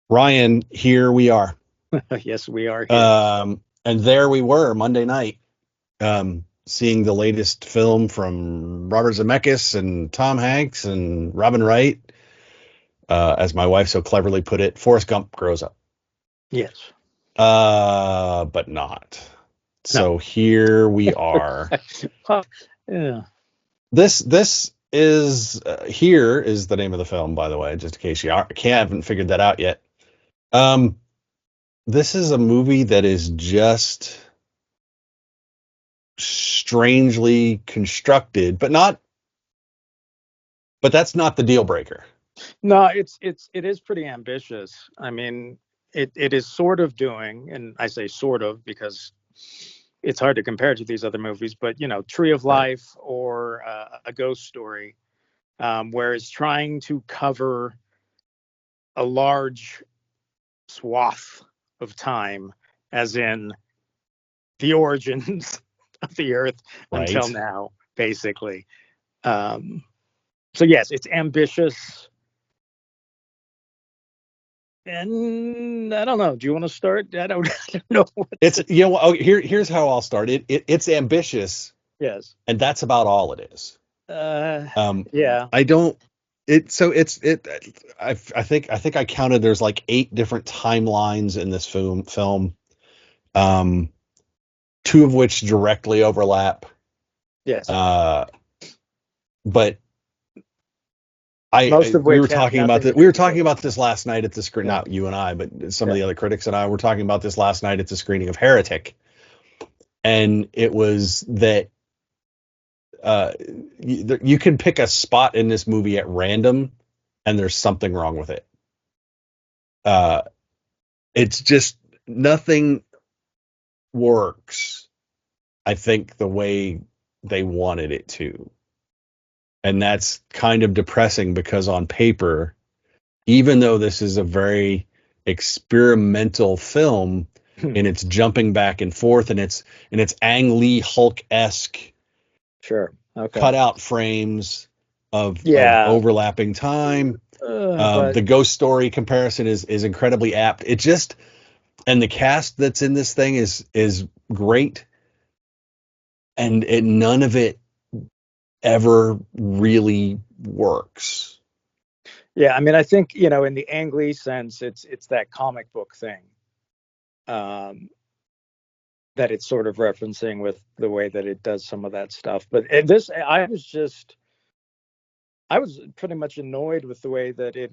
Ryan, here we are. Yes, we are here. And there we were Monday night, seeing the latest film from Robert Zemeckis and Tom Hanks and Robin Wright. As my wife so cleverly put it, Forrest Gump grows up. Yes. But not. No. So here we are. Well, yeah. This is here is the name of the film, by the way, just in case you haven't figured that out yet. Um, this is a movie that is just strangely constructed, but that's not the deal breaker. No, it is pretty ambitious. I mean, it is sort of doing, and I say sort of because it's hard to compare to these other movies, but Tree of Right. Life or A Ghost Story, where it's trying to cover a large swath of time, as in the origins of the Earth until Right. now, basically. Um, so yes, it's ambitious. And I don't know. Do you want to start? I don't know what It's to. here's how I'll start. It's ambitious, Yes. and that's about all it is. Uh, Um, yeah. I don't. It so it's it. I think I counted. There's like 8 different timelines in this film. Um, two of which directly overlap. Yes. Uh, but Most of we which were have talking about nothing that. to We do were with talking it. about this last night at the screen. Yeah. Not you and I, but some of Yeah. the other critics and I were talking about this last night at the screening of Heretic, and it was that uh, you can pick a spot in this movie at random, and there's something wrong with it. Uh, it's just nothing works. I think the way they wanted it to, and that's kind of depressing because on paper, even though this is a very experimental film and it's jumping back and forth and it's Ang Lee Hulk-esque Sure. Okay. cutout frames of Yeah. overlapping time. But The ghost story comparison is incredibly apt. It just and the cast that's in this thing is great, and none of it ever really works. yeah, I mean, I think in the Ang Lee sense, it's that comic book thing, um, that it's sort of referencing with the way that it does some of that stuff. But this, I was pretty much annoyed with the way that it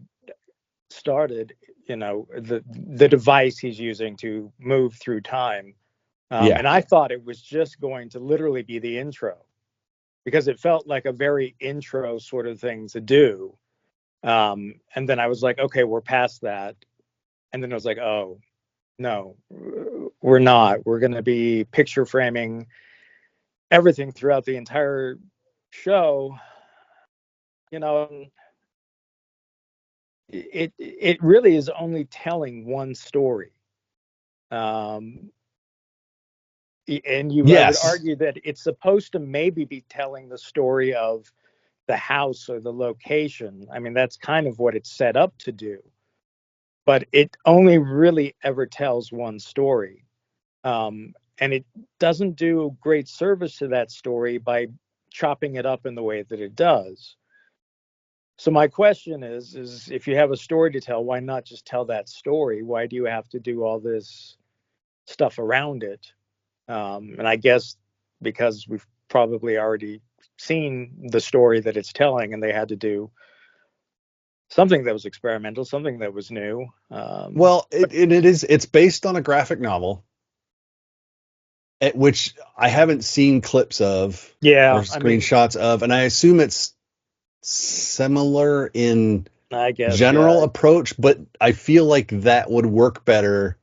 started. The device he's using to move through time. Yeah. And I thought it was just going to literally be the intro because it felt like a very intro sort of thing to do. And then I was like, okay, we're past that. And then I was like, oh, no, we're not. We're going to be picture framing everything throughout the entire show. You know, it really is only telling one story. Um, and I would Yes. argue that it's supposed to maybe be telling the story of the house or the location. I mean, that's kind of what it's set up to do, but it only really ever tells one story. And it doesn't do great service to that story by chopping it up in the way that it does. So my question is if you have a story to tell, why not just tell that story? Why do you have to do all this stuff around it? And I guess because we've probably already seen the story that it's telling, and they had to do something that was experimental, something that was new. Well, But it's based on a graphic novel, at which I haven't seen clips of or yeah, I mean, screenshots of, and I assume it's similar in I guess, general yeah, approach, but I feel like that would work better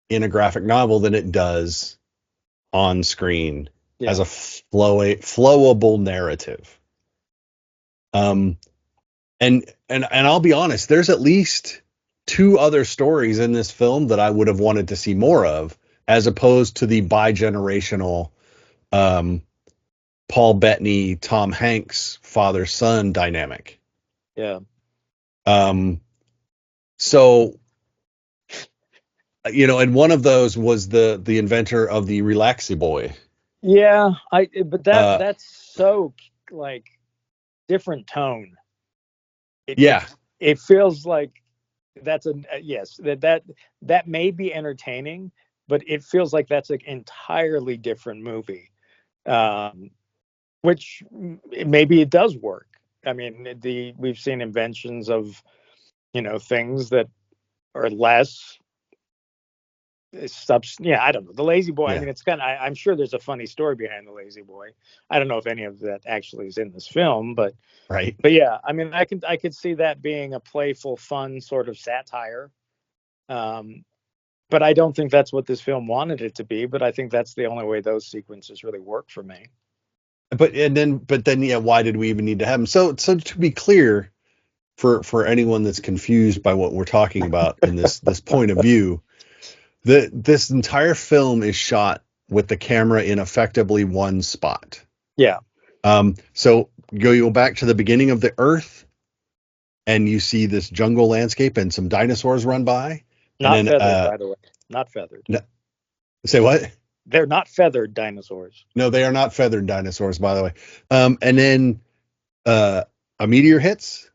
in a graphic novel than it does on screen as yeah, a flowable narrative. Um, and I'll be honest, there's at least 2 other stories in this film that I would have wanted to see more of, as opposed to the bi-generational um, Paul Bettany, Tom Hanks father son dynamic. yeah. Um, so And one of those was the inventor of the Relaxy Boy. Yeah, but Uh, that's so like different tone. It yeah, it feels like that's a yes, that may be entertaining, but it feels like that's an entirely different movie. Um, which maybe it does work. I mean, we've seen inventions of things that are less yeah, I don't know. The Lazy Boy, I yeah, mean, it's kind of, I'm sure there's a funny story behind the Lazy Boy. I don't know if any of that actually is in this film, right. but yeah, I mean, I could see that being a playful, fun sort of satire. Um, but I don't think that's what this film wanted it to be. But I think that's the only way those sequences really work for me. But then, yeah, why did we even need to have them? So to be clear, for anyone that's confused by what we're talking about in this point of view, this entire film is shot with the camera in effectively one spot. Yeah, So go back to the beginning of the Earth, and you see this jungle landscape and some dinosaurs run by, and not then feathered, by the way, not feathered. say what? They're not feathered dinosaurs. No, they are not feathered dinosaurs, by the way. And then uh, a meteor hits,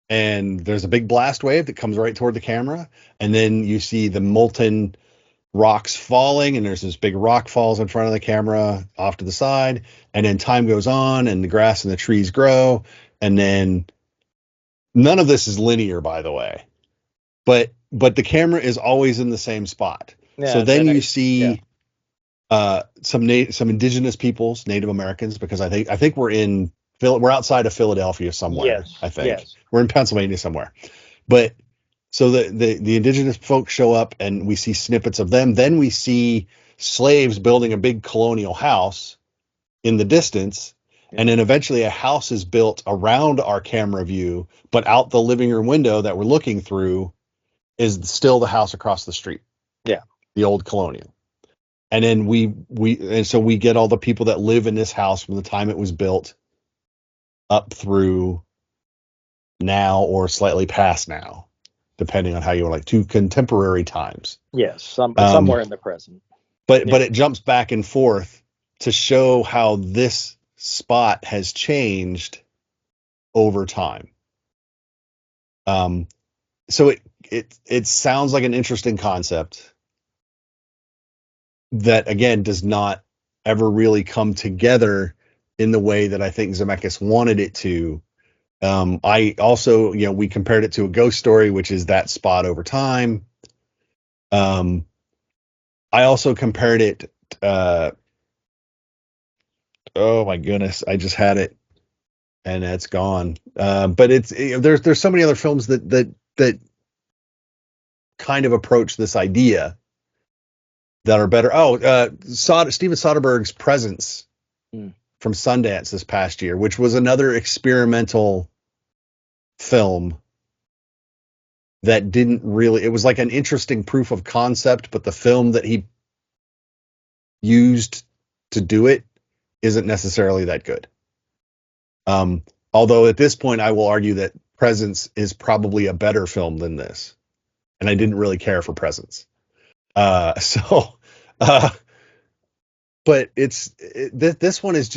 and there's a big blast wave that comes right toward the camera, and then you see the molten rocks falling, and there's this big rock falls in front of the camera off to the side, and then time goes on, and the grass and the trees grow, and then none of this is linear, by the way, but the camera is always in the same spot. So Yeah, and then then you yeah, see some indigenous peoples, Native Americans, because I think we're outside of Philadelphia somewhere. yes, I think yes, we're in Pennsylvania somewhere. But so the indigenous folks show up, and we see snippets of them. Then we see slaves building a big colonial house in the distance. And yeah, then eventually a house is built around our camera view, but out the living room window that we're looking through is still the house across the street, yeah, the old colonial. And then so we get all the people that live in this house from the time it was built up through now or slightly past now, depending on how you want, like, to contemporary times. yes. Um, Somewhere in the present. but Yeah, it jumps back and forth to show how this spot has changed over time. Um, so it sounds like an interesting concept that, again, does not ever really come together in the way that I think Zemeckis wanted it to. I also, we compared it to a ghost story, which is that spot over time. Um, I also compared it. Oh my goodness, I just had it and it's gone. But there's so many other films that kind of approach this idea that are better. Oh, Steven Soderbergh's Presence mm, from Sundance this past year, which was another experimental film that didn't really, it was like an interesting proof of concept, but the film that he used to do it isn't necessarily that good. Um, Although at this point, I will argue that Presence is probably a better film than this, and I didn't really care for Presence. So, uh, but this one is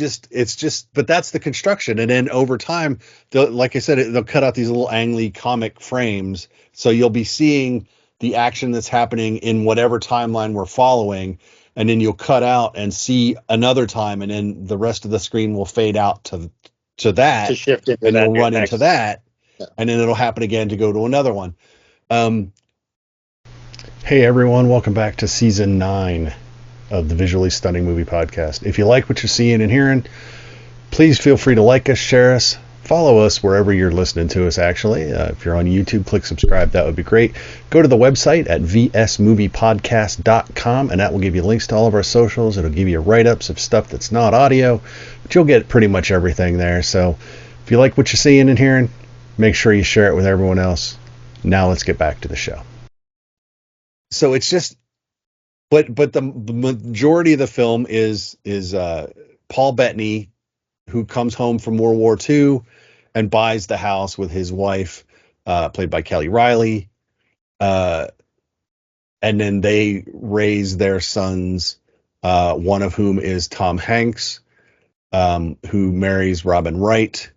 but that's the construction, and then over time, like I said, they'll cut out these little Ang Lee comic frames, so you'll be seeing the action that's happening in whatever timeline we're following, and then you'll cut out and see another time, and then the rest of the screen will fade out to to that, shift into and that you'll new run into next. that, Yeah. and then it'll happen again to go to another one. Um, hey everyone, welcome back to season 9 of the Visually Stunning Movie Podcast. If you like what you're seeing and hearing, please feel free to like us, share us, follow us wherever you're listening to us, actually. If you're on YouTube, click subscribe. That would be great. Go to the website at vsmoviepodcast.com, and that will give you links to all of our socials. It'll give you write-ups of stuff that's not audio, but you'll get pretty much everything there. So if you like what you're seeing and hearing, make sure you share it with everyone else. Now let's get back to the show. So it's just, but the majority of the film is Paul Bettany, who comes home from World War II and buys the house with his wife, played by Kelly Riley. and then they raise their sons, one of whom is Tom Hanks, who marries Robin Wright.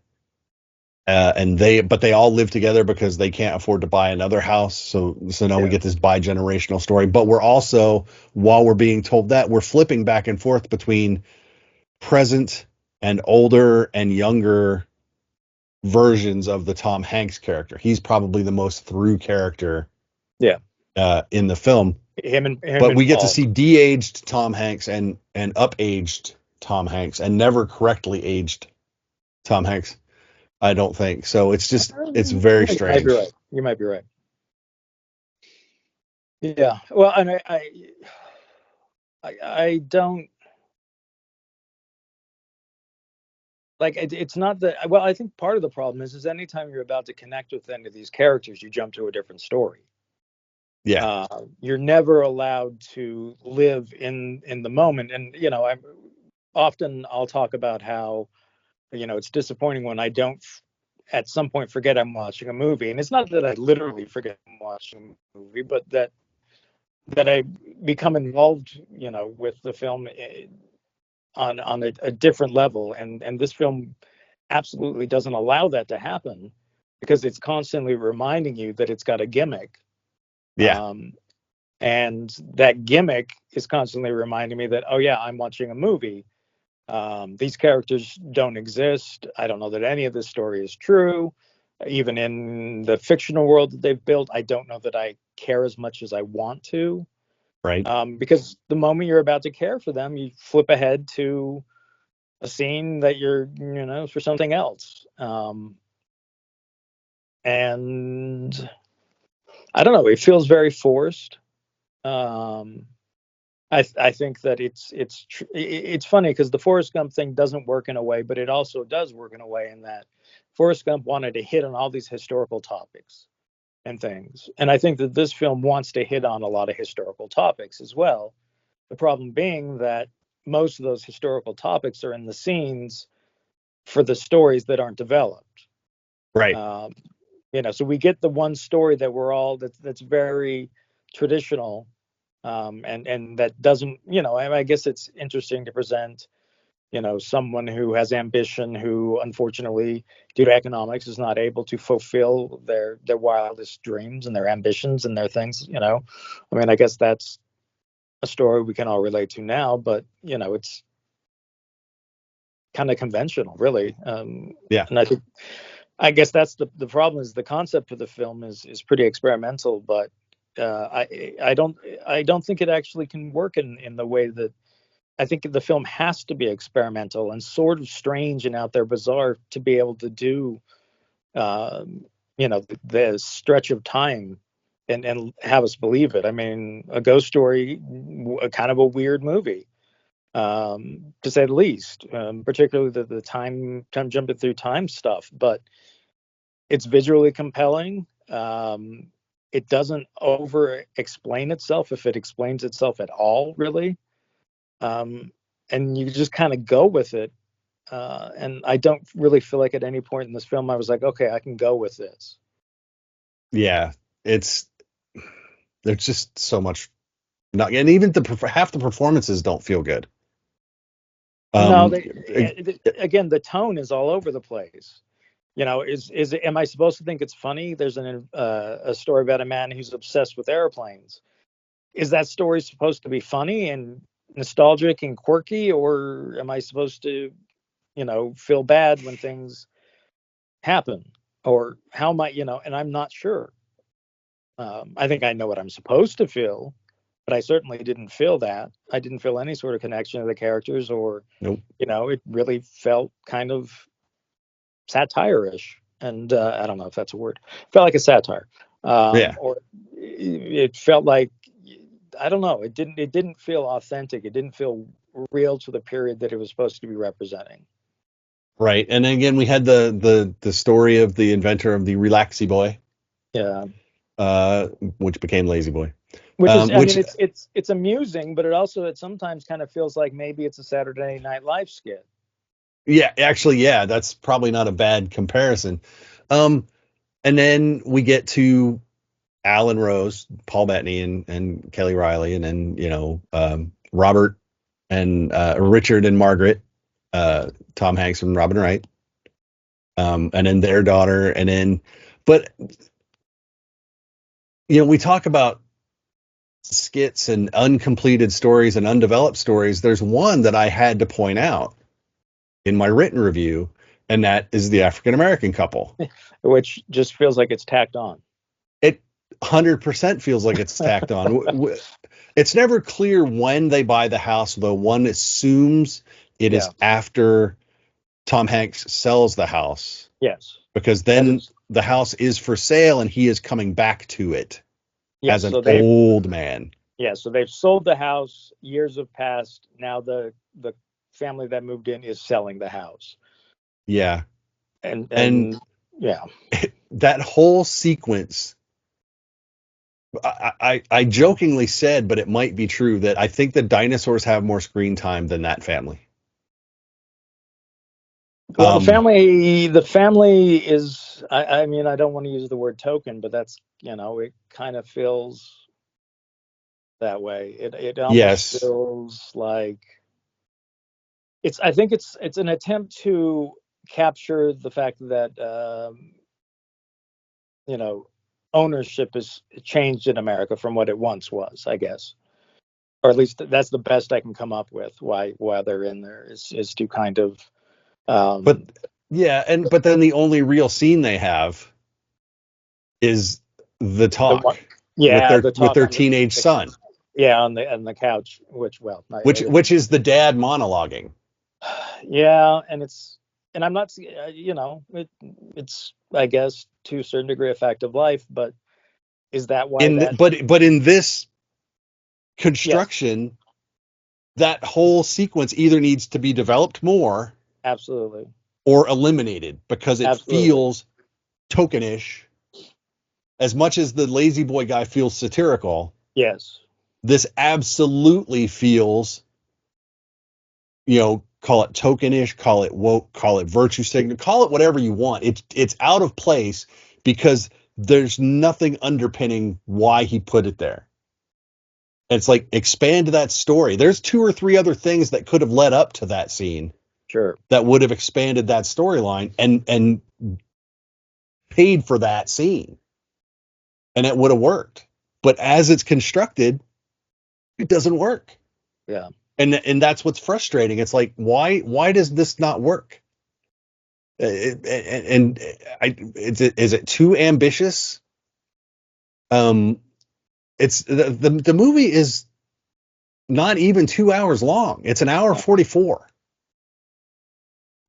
But they all live together because they can't afford to buy another house. So now we Yeah. get this bi-generational story, but we're also, while we're being told that, we're flipping back and forth between present and older and younger versions of the Tom Hanks character. He's probably the most through character Yeah. in the film, Him but and we get to Paul. see de-aged Tom Hanks and up-aged Tom Hanks and never correctly aged Tom Hanks. I don't think so. It's very You might be strange. right. You might be right. Yeah. Well, and I don't like it's not that. Well, I think part of the problem is anytime you're about to connect with any of these characters, you jump to a different story. Yeah. You're never allowed to live in the moment. And I'll talk about how it's disappointing when I don't at some point forget I'm watching a movie. And it's not that I literally forget I'm watching a movie, but that I become involved, with the film on a different level. And this film absolutely doesn't allow that to happen because it's constantly reminding you that it's got a gimmick. Yeah. Um, and that gimmick is constantly reminding me that, oh yeah, I'm watching a movie. These characters don't exist. I don't know that any of this story is true. Even in the fictional world that they've built, I don't know that I care as much as I want to. Right. Because the moment you're about to care for them, you flip ahead to a scene that you're, for something else. And I don't know, it feels very forced. Um, I think that it's funny because the Forrest Gump thing doesn't work in a way, but it also does work in a way in that Forrest Gump wanted to hit on all these historical topics and things, and I think that this film wants to hit on a lot of historical topics as well. The problem being that most of those historical topics are in the scenes for the stories that aren't developed. Right. Um, so we get the one story that that's very traditional, and that doesn't, I guess it's interesting to present, someone who has ambition, who unfortunately, due to economics, is not able to fulfill their wildest dreams and their ambitions and their things. I guess that's a story we can all relate to now, but it's kind of conventional, really. Yeah. And I guess that's the problem is the concept of the film is pretty experimental, but I don't think it actually can work in the way that I think the film has to be experimental and sort of strange and out there bizarre to be able to do the stretch of time and have us believe it. I mean, A Ghost Story, a kind of a weird movie, to say the least, particularly the time jumping through time stuff, but it's visually compelling. It doesn't over explain itself, if it explains itself at all, really. And you just kind of go with it. And I don't really feel like at any point in this film I was like, okay, I can go with this. Yeah. It's there's just so much not, and even half the performances don't feel good. No, Um, again, the tone is all over the place. Am I supposed to think it's funny? There's a story about a man who's obsessed with airplanes. Is that story supposed to be funny and nostalgic and quirky, or am I supposed to, feel bad when things happen? Or how am I, and I'm not sure. I think I know what I'm supposed to feel, but I certainly didn't feel that. I didn't feel any sort of connection to the characters, or, nope. it really felt kind of satire-ish. And I don't know if that's a word. It felt like a satire. Yeah. Or it felt like, I don't know. It didn't feel authentic. It didn't feel real to the period that it was supposed to be representing. Right. And then again, we had the story of the inventor of the Relaxy Boy, Yeah. uh, which became Lazy Boy. Which is, I Which mean, it's amusing, but it sometimes kind of feels like maybe it's a Saturday Night Live skit. Yeah, actually, yeah, that's probably not a bad comparison. Um, and then we get to Alan Rose, Paul Bettany, and Kelly Riley, and then Robert and Richard and Margaret, Tom Hanks and Robin Wright, and then their daughter, and then, but we talk about skits and uncompleted stories and undeveloped stories. There's one that I had to point out in my written review, and that is the African American couple, which just feels like it's tacked on. It 100% feels like it's tacked on. It's never clear when they buy the house, though one assumes it is after Tom Hanks sells the house. Yes. Because then the house is for sale and he is coming back to it as an old man. Yeah, so they've sold the house, years have passed. Now the family that moved in is selling the house. Yeah. And yeah. That whole sequence, I jokingly said, but it might be true, that I think the dinosaurs have more screen time than that family. Well, the family is, I mean, I don't want to use the word token, but that's, it kind of feels that way. It almost feels like I think it's an attempt to capture the fact that, ownership is changed in America from what it once was, I guess. Or at least that's the best I can come up with why they're in there is to kind of, but then the only real scene they have is the talk with their teenage son. Yeah, on the couch, which is the dad monologuing. Yeah, and I'm not, it's, I guess, to a certain degree a fact of life, but is that why but in this construction, that whole sequence either needs to be developed more, absolutely, or eliminated, because it feels tokenish. As much as the Lazy Boy guy feels satirical, yes, this absolutely feels, call it tokenish, call it woke, call it virtue signal, call it whatever you want. It's out of place because there's nothing underpinning why he put it there. It's like, expand that story. There's 2 or 3 other things that could have led up to that scene. Sure. That would have expanded that storyline and paid for that scene. And it would have worked. But as it's constructed, it doesn't work. Yeah. And that's what's frustrating. It's like, why does this not work? Is it too ambitious? It's the movie is not even 2 hours long. It's an hour 44.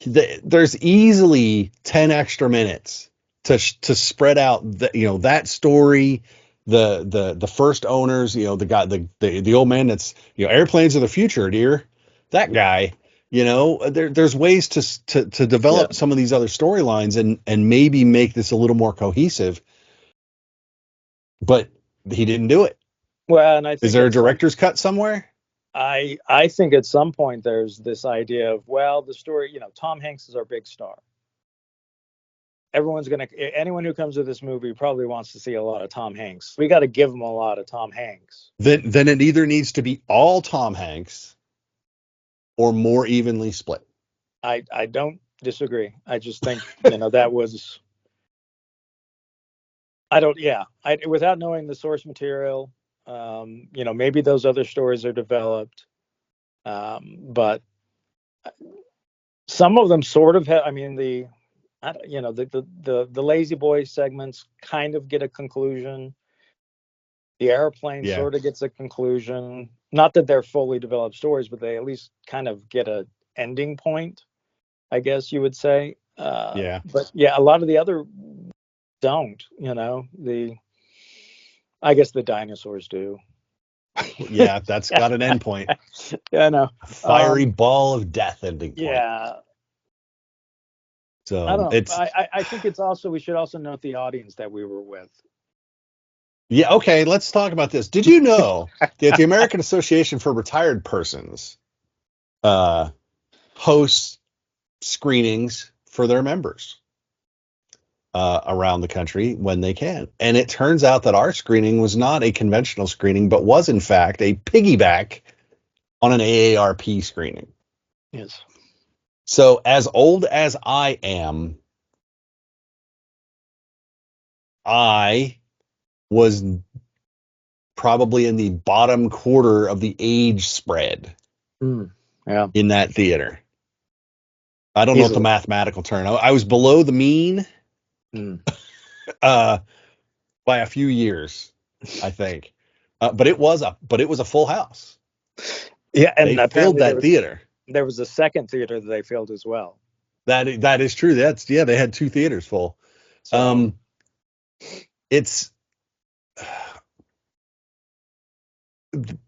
There's easily 10 extra minutes to spread out that story, the first owners, the guy, the old man that's, airplanes of the future, dear, that guy. There's ways to develop some of these other storylines and maybe make this a little more cohesive, but he didn't do it. Well, and I think, is there a director's cut somewhere? I think at some point there's this idea of, well, the story, Tom Hanks is our big star. Anyone who comes to this movie probably wants to see a lot of Tom Hanks. We got to give them a lot of Tom Hanks. Then it either needs to be all Tom Hanks or more evenly split. I don't disagree. I just think, that was, without knowing the source material, maybe those other stories are developed. But some of them sort of have, the Lazy Boy segments kind of get a conclusion. The airplane sort of gets a conclusion. Not that they're fully developed stories, but they at least kind of get a ending point, I guess you would say. But a lot of the other don't, I guess the dinosaurs do. Yeah, that's got an end point. Yeah, I know. Fiery ball of death ending point. Yeah. So I don't know. I think it's also, we should also note the audience that we were with. Yeah, okay, let's talk about this. Did you know that the American Association for Retired Persons hosts screenings for their members? around the country when they can. And it turns out that our screening was not a conventional screening, but was in fact a piggyback on an AARP screening. Yes. So as old as I am, I was probably in the bottom quarter of the age spread Yeah. in that theater. I don't know what the mathematical term. I was below the mean by a few years, I think. But it was a full house. Yeah, and they filled that theater. There was a second theater that they filled as well. That is true. They had 2 theaters full. So, it's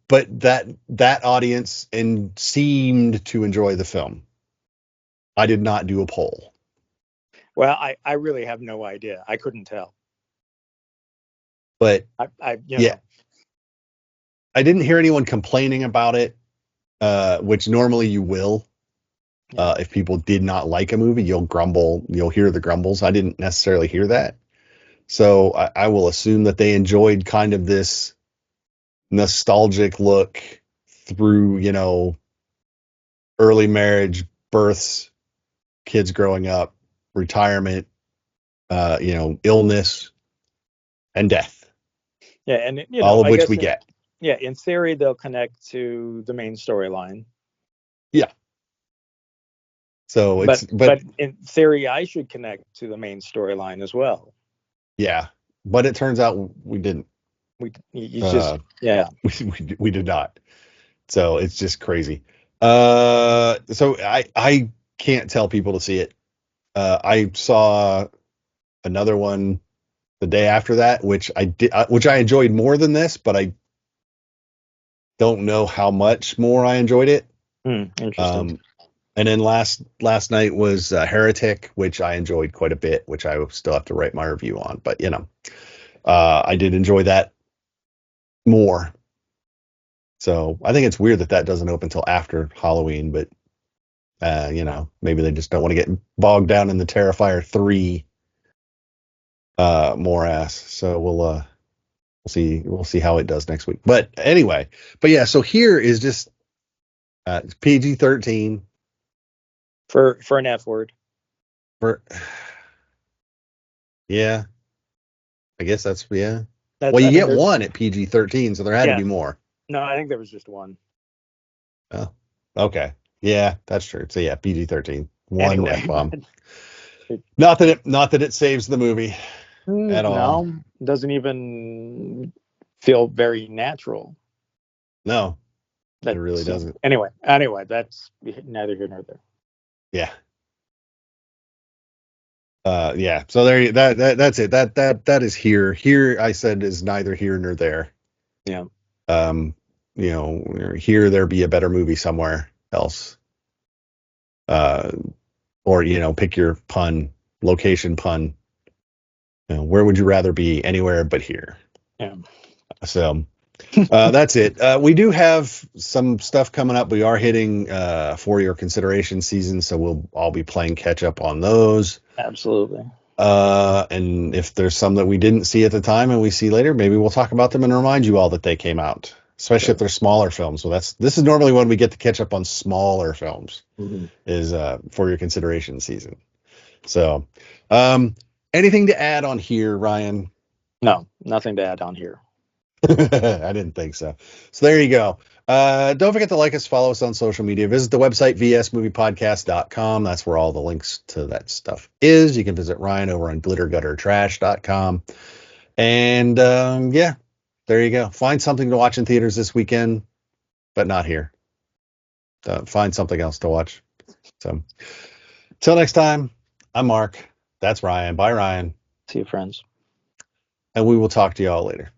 but that audience and seemed to enjoy the film. I did not do a poll. Well, I really have no idea. I couldn't tell. But I didn't hear anyone complaining about it, which normally you will. If people did not like a movie, you'll grumble. You'll hear the grumbles. I didn't necessarily hear that. So I will assume that they enjoyed kind of this nostalgic look through, early marriage, births, kids growing up, retirement, illness, and death. Yeah, and all of which we get. Yeah, in theory, they'll connect to the main storyline. Yeah. So but in theory, I should connect to the main storyline as well. Yeah, but it turns out we didn't. We did not. So it's just crazy. So I can't tell people to see it. I saw another one the day after that, which I enjoyed more than this, but I don't know how much more I enjoyed it. Interesting. And then last night was Heretic, which I enjoyed quite a bit, which I still have to write my review on. But I did enjoy that more. So I think it's weird that doesn't open until after Halloween, but maybe they just don't want to get bogged down in the Terrifier 3 morass. So we'll see how it does next week. But anyway, yeah, so here is just PG-13 for an F word. Yeah, I guess that's well, you get one at PG-13, so there had to be more. No, I think there was just one. Oh, okay. Yeah, that's true. So yeah, PG-13, one F-bomb. Not that it saves the movie at all. No, it doesn't even feel very natural. No, it really doesn't. Anyway, that's neither here nor there. Yeah. Yeah. So that's it. That is here. Here I said is neither here nor there. Yeah. Here there be a better movie somewhere else. Or pick your location pun. Where would you rather be? Anywhere but here. Yeah. So that's it. We do have some stuff coming up. We are hitting for your consideration season, so I'll be playing catch up on those. Absolutely. And if there's some that we didn't see at the time and we see later, maybe we'll talk about them and remind you all that they came out, especially if they're smaller films. So this is normally when we get to catch up on smaller films, is for your consideration season. So anything to add on here, Ryan? No, nothing to add on here. I didn't think so. So there you go. Don't forget to like us, follow us on social media. Visit the website, vsmoviepodcast.com. That's where all the links to that stuff is. You can visit Ryan over on glitterguttertrash.com. And there you go. Find something to watch in theaters this weekend, but not here. Find something else to watch. So till next time, I'm Mark. That's Ryan. Bye, Ryan. See you, friends. And we will talk to you all later.